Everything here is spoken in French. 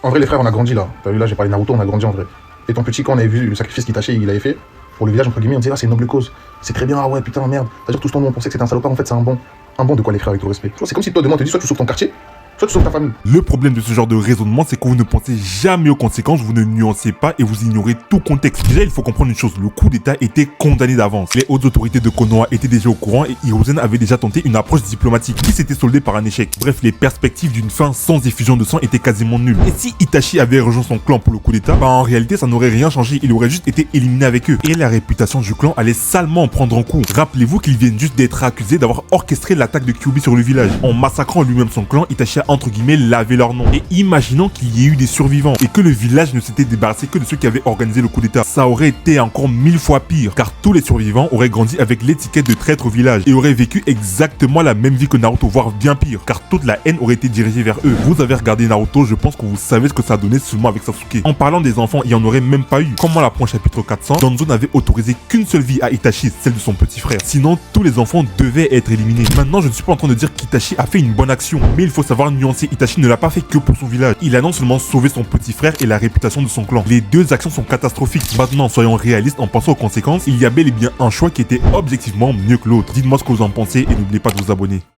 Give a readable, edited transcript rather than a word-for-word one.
En vrai, les frères, on a grandi là. T'as vu, là, j'ai parlé de Naruto, on a grandi en vrai. Et ton petit, quand on avait vu le sacrifice qu'Itachi il avait fait pour le village, entre guillemets, on disait, ah, c'est une noble cause. C'est très bien, ah ouais, putain, merde. C'est-à-dire, tout ce temps, nous, on pensait que c'était un salopard, en fait, c'est un bon. Un bon de quoi les frères, avec tout respect. Tu vois, c'est comme si toi, demain, on te dit, soit tu sauves ton quartier, soit tu sauves ta famille. Le problème de ce genre de raisonnement, c'est que vous ne pensez jamais aux conséquences, vous ne nuancez pas et vous ignorez tout contexte. Déjà, il faut comprendre une chose, le coup d'état était condamné d'avance. Les hautes autorités de Konoha étaient déjà au courant et Hiruzen avait déjà tenté une approche diplomatique qui s'était soldée par un échec. Bref, les perspectives d'une fin sans effusion de sang étaient quasiment nulles. Et si Itachi avait rejoint son clan pour le coup d'état, bah en réalité ça n'aurait rien changé, il aurait juste été éliminé avec eux. Et la réputation du clan allait salement en prendre en coup. Rappelez-vous qu'ils viennent juste d'être accusés d'avoir orchestré l'attaque de Kyuubi sur le village. En massacrant lui-même son clan, Itachi a entre guillemets lavé leur nom. Et imaginons qu'il y ait eu des survivants et que le village ne s'était débarrassé que de ceux qui avaient organisé le coup d'état. Ça aurait été encore 1000 fois pire, car tous les survivants auraient grandi avec l'étiquette de traître au village et auraient vécu exactement la même vie que Naruto, voire bien pire, car toute la haine aurait été dirigée vers eux. Vous avez regardé Naruto, je pense que vous savez ce que ça a donné seulement avec Sasuke. En parlant des enfants, il n'y en aurait même pas eu. Comme on l'apprend au chapitre 400, Danzo n'avait autorisé qu'une seule vie à Itachi, celle de son petit frère. Sinon, tous les enfants devaient être éliminés. Maintenant, je ne suis pas en train de dire qu'Itachi a fait une bonne action, mais il faut savoir nuancer. Itachi ne l'a pas fait que pour son village. Il a non seulement sauvé son petit frère et la réputation de son clan. Les deux actions sont catastrophiques. Maintenant, soyons réalistes en pensant aux conséquences. Il y a bel et bien un choix qui était objectivement mieux que l'autre. Dites-moi ce que vous en pensez et n'oubliez pas de vous abonner.